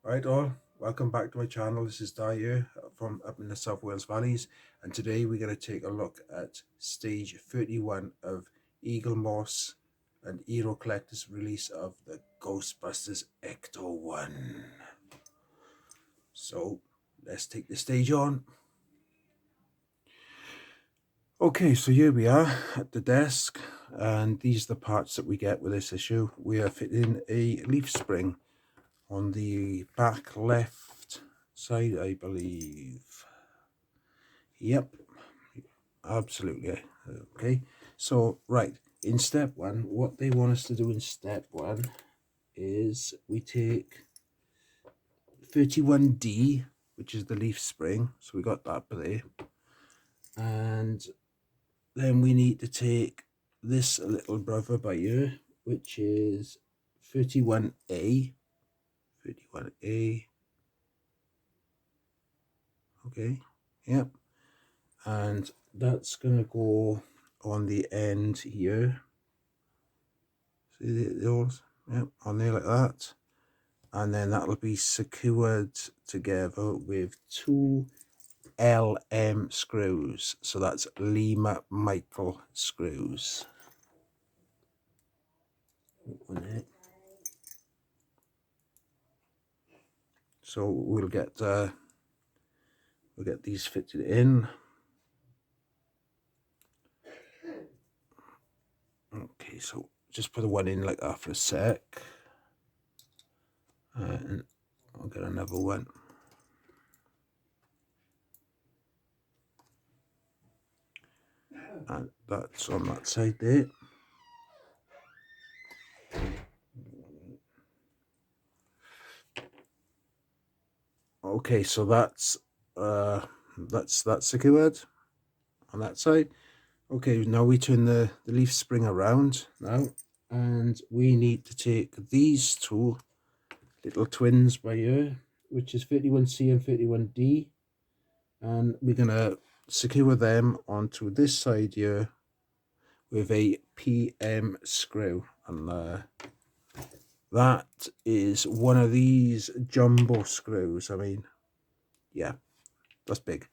Alright all, welcome back to my channel. This is Di here from up in the South Wales Valleys, and today we're going to take a look at stage 31 of Eagle Moss and Hero Collector's release of the Ghostbusters Ecto 1. So let's take the stage on. Okay, so here we are at the desk, and these are the parts that we get with this issue. We are fitting a leaf spring on the back left side, I believe. Yep, absolutely. Okay, so right, in step one, what they want us to do in step one is we take 31D, which is the leaf spring, so we got that there, and then we need to take this little brother by here, which is 31A. 31A. Okay, yep, and that's gonna go on the end here. See those? Yep, on there like that, and then that'll be secured together with two LM screws, so that's Lima Michael screws. So we'll get these fitted in. Okay, so just put the one in like that for a sec, and I'll get another one. And that's on that side there. Okay, so that's secured on that side. Okay, now we turn the leaf spring around now, and we need to take these two little twins by here, which is 31C and 31D, and we're gonna secure them onto this side here with a PM screw, and that is one of these jumbo screws. I mean, yeah, that's big.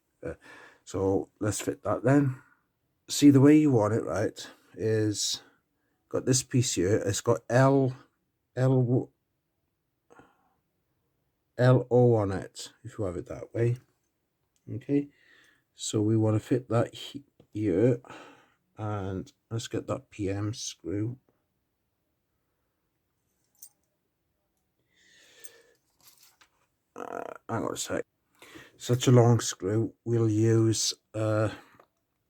So let's fit that then. See, the way you want it, right, is got this piece here. It's got LO on it, if you have it that way. Okay, so we want to fit that here, and let's get that PM screw. Hang on a sec. Such a long screw. We'll use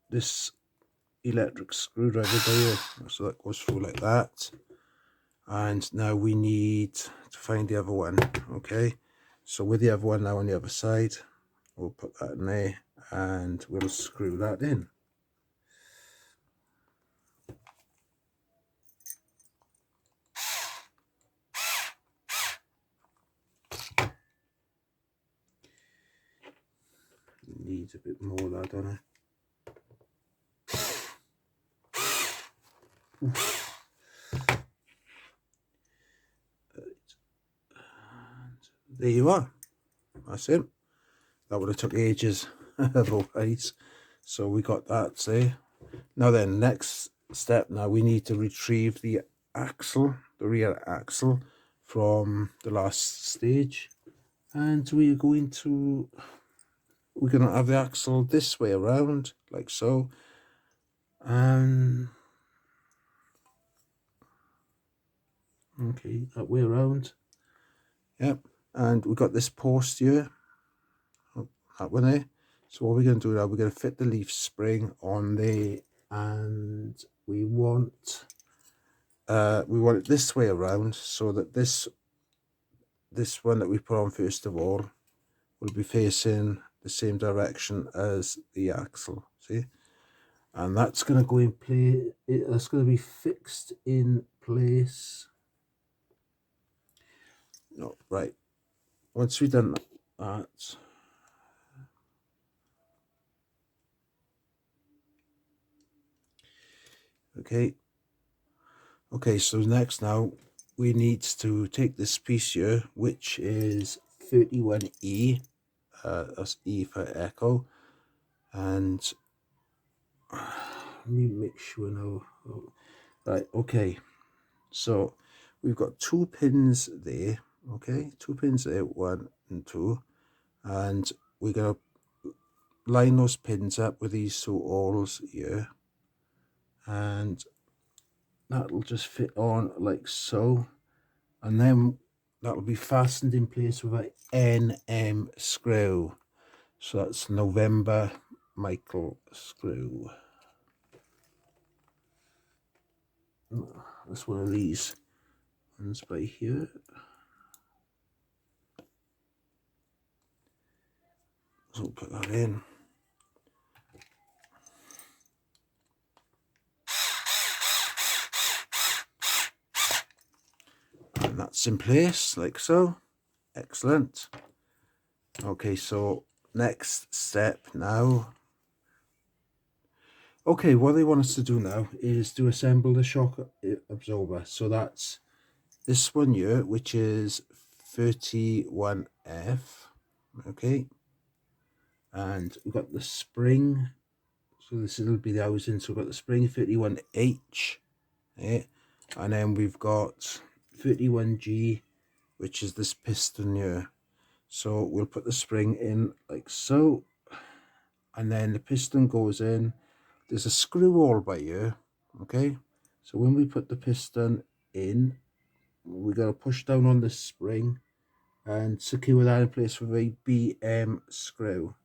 this electric screwdriver here, so that goes through like that. And now we need to find the other one. Okay, so with the other one now on the other side, we'll put that in there and we'll screw that in. Needs a bit more of that on it. There you are. That's it. That would have took ages otherwise. So we got that there. Now then, next step, now we need to retrieve the axle, the rear axle from the last stage, and we're going to have the axle this way around, like so. Okay, that way around. Yep, and we've got this post here, that one there. So what we're going to do now, we're going to fit the leaf spring on there, and we want it this way around, so that this one that we put on first of all will be facing the same direction as the axle. See, and that's going to go in place. That's going to be fixed in place. No, right. Once we've done that, okay, so next now we need to take this piece here, which is 31E, that's E for Echo, and let me make sure now. Right, okay, so we've got 2 pins there, okay, 2 pins there, 1 and 2, and we're going to line those pins up with these 2 awls here, and that'll just fit on like so, and then that'll be fastened in place with a NM screw. So that's November Michael screw. That's one of these ones by here. So we'll put that in. And that's in place like so. Excellent. Okay, so next step now. Okay, what they want us to do now is to assemble the shock absorber. So that's this one here, which is 31F. Okay, and we've got the spring. So this will be the housing. So we've got the spring 31H. Yeah, and then we've got 31G, which is this piston here. So we'll put the spring in like so, and then the piston goes in. There's a screw all by here, okay? So when we put the piston in, we got to push down on the spring and secure that in place with a BM screw.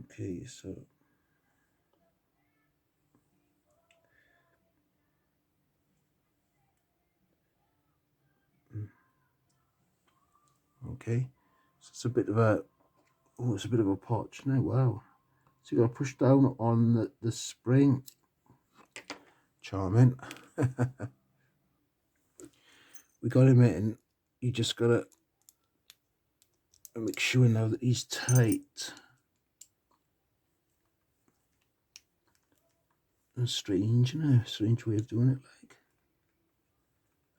Okay, so okay, so it's a bit of a it's a bit of a potch now. Wow. So you got to push down on the spring. Charming. We got him in. You just got to make sure now that he's tight. And strange, you know, strange way of doing it. Like,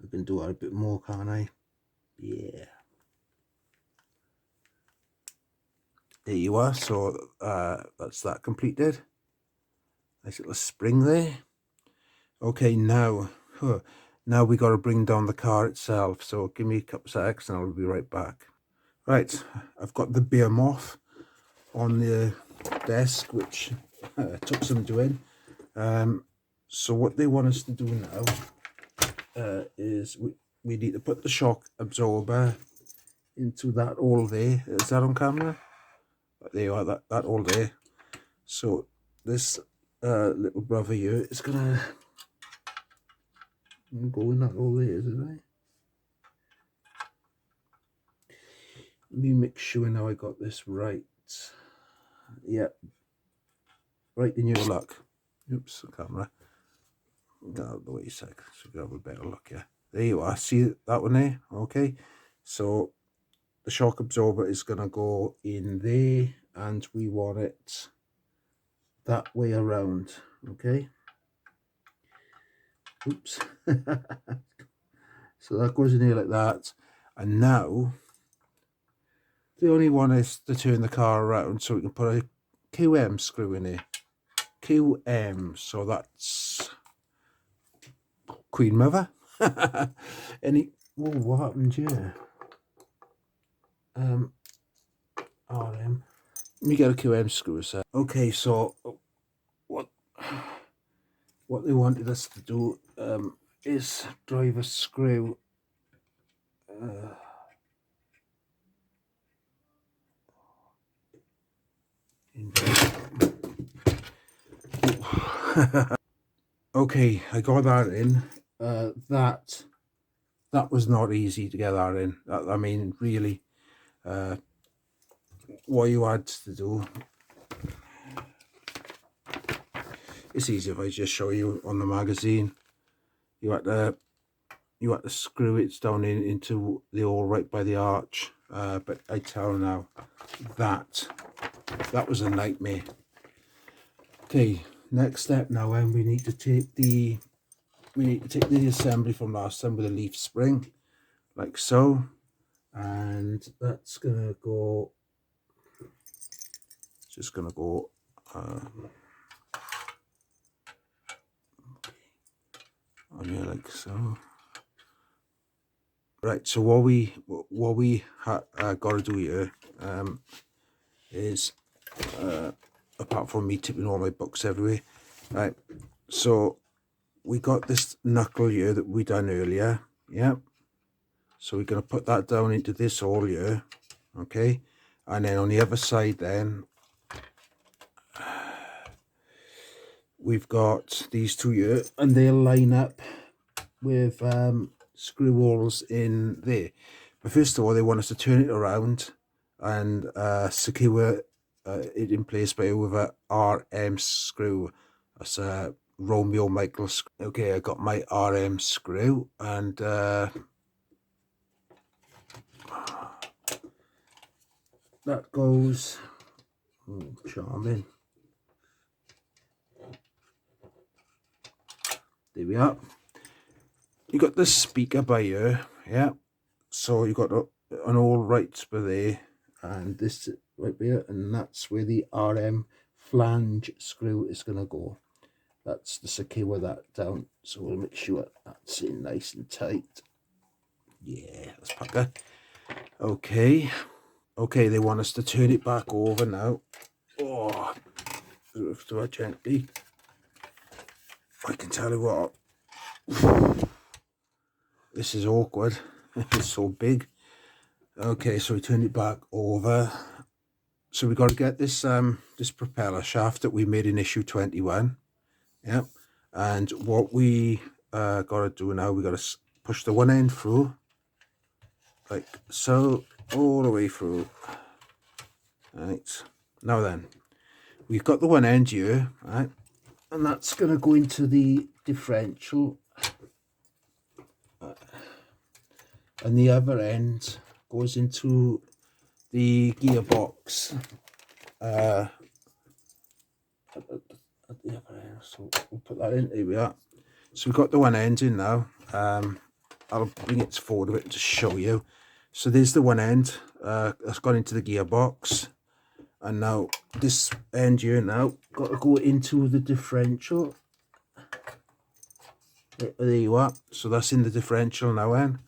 I can do that a bit more, can't I? Yeah. There you are. So that's that completed. Nice little spring there. Okay, now we got to bring down the car itself. So give me a couple of seconds and I'll be right back. Right, I've got the beam off on the desk, which took some doing. So what they want us to do now is we need to put the shock absorber into that hole there. Is that on camera? There you are, that hole there. So this little brother here is gonna go in that hole there, isn't it? Let me make sure now I got this right. Yep, right in your luck. Oops, the camera. Get out of the way a sec, so we have a better look here. There you are. See that one there? Okay. So the shock absorber is gonna go in there, and we want it that way around. Okay. Oops. So that goes in here like that, and now they only want us to turn the car around so we can put a QM screw in here. QM, so that's Queen Mother. Any whoa, what happened here? RM. Let me get a QM screw set. Okay, so what they wanted us to do is drive a screw okay, I got that in. That was not easy to get that in. I mean, really, what you had to do, it's easy if I just show you on the magazine. You had to screw it down into the hole right by the arch. But I tell you now, that was a nightmare. Okay, next step now, and we need to take the assembly from last time with a leaf spring, like so, and that's gonna go, just gonna go on here like so. Right, so what we got to do here is apart from me tipping all my books everywhere, right, so we got this knuckle here that we done earlier, yeah, so we're going to put that down into this hole here, okay, and then on the other side then we've got these two here, and they'll line up with screw holes in there. But first of all, they want us to turn it around and secure it in place by with a RM screw. That's a Romeo Michael screw. Okay, I got my RM screw, and that goes, oh, charming. There we are. You got the speaker by here, yeah. So you got an all right by there, and this right here, and that's where the RM flange screw is gonna go. That's to secure that down. So we'll make sure that's in nice and tight. Yeah, that's pucker. Okay, okay. They want us to turn it back over now. Oh, do it gently. I can tell you what. This is awkward. It's so big. Okay, so we turn it back over. So we got to get this this propeller shaft that we made in issue 21. Yep. And what we got to do now, we got to push the one end through, like so, all the way through. Right. Now then, we've got the one end here, right, and that's going to go into the differential, and the other end goes into the gearbox at the other end. So we'll put that in. Here we are. So we've got the one end in now. I'll bring it forward a bit to show you. So there's the one end that's gone into the gearbox, and now this end here now got to go into the differential. There you are. So that's in the differential now, then.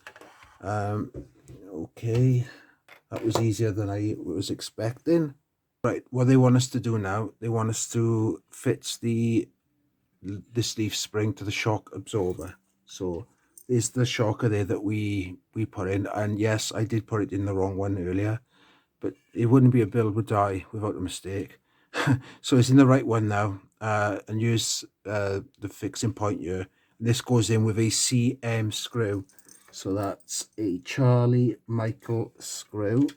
Okay, that was easier than I was expecting. Right, what they want us to do now, they want us to fit this leaf spring to the shock absorber. So there's the shocker there that we put in, and yes, I did put it in the wrong one earlier, but it wouldn't be a build would die without a mistake. So it's in the right one now, and use the fixing point here. This goes in with a CM screw, so that's a Charlie Michael screw.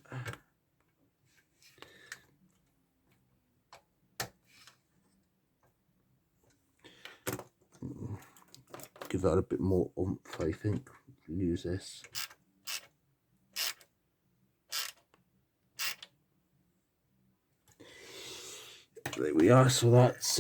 Give that a bit more oomph, I think. Use this. There we are. So that's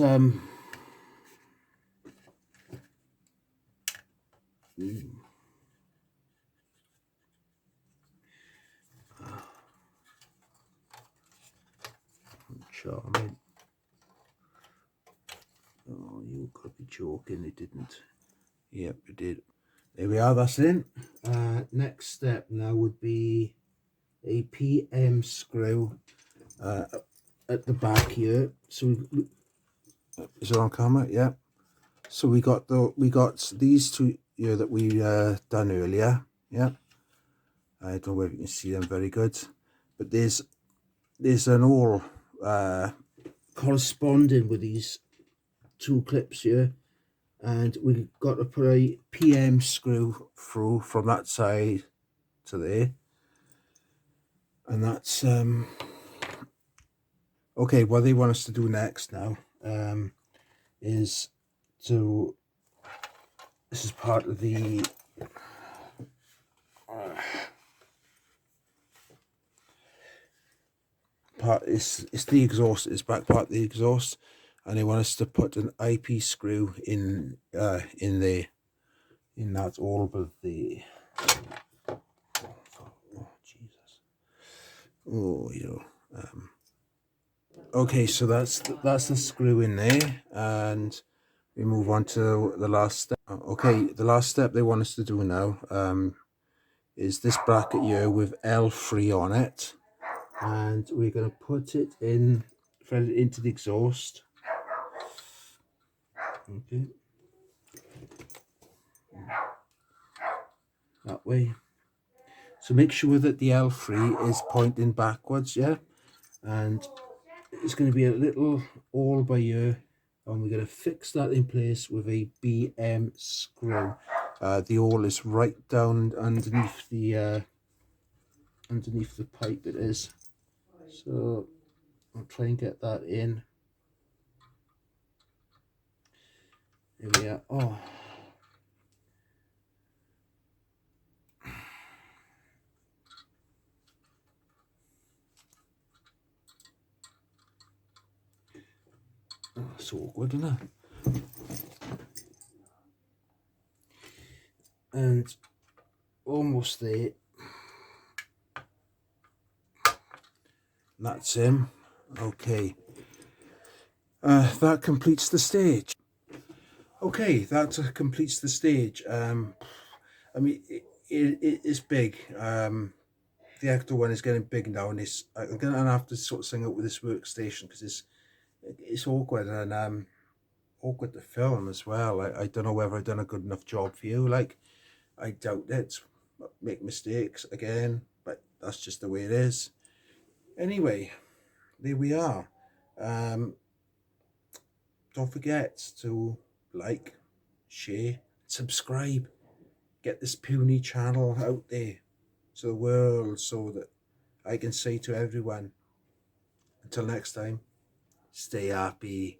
charming. Oh, you could be joking, it didn't. Yep, it did. There we are, that's in. Next step now would be a PM screw at the back here. So is it on camera? Yeah. So we got these two here that we done earlier. Yeah. I don't know if you can see them very good, but there's an all corresponding with these two clips here, and we've got to put a PM screw through from that side to there, and that's okay. What they want us to do next now is to, this is part of the it's the exhaust, it's back part of the exhaust, and they want us to put an IP screw in there, in that all of the, oh jeez, Oh, okay, so that's the screw in there, and we move on to the last step. Okay, the last step they want us to do now is this bracket here with L3 on it, and we're going to put it in, thread it into the exhaust. Okay, that way. So make sure that the L3 is pointing backwards, yeah, and it's going to be a little hole by here, and we're going to fix that in place with a BM screw. The hole is right down underneath the pipe, it is. So I'll try and get that in. There we are. Oh, so awkward, isn't it? And almost there. That's him. Okay. That completes the stage. Okay, that completes the stage. I mean, it's big. The Ecto one is getting big now, and I'm gonna have to sort of sing out with this workstation because it's awkward, and awkward to film as well. I don't know whether I've done a good enough job for you. Like, I doubt it. Make mistakes again, but that's just the way it is. Anyway, there we are. Don't forget to like, share, subscribe. Get this puny channel out there to the world so that I can say to everyone, until next time, stay happy.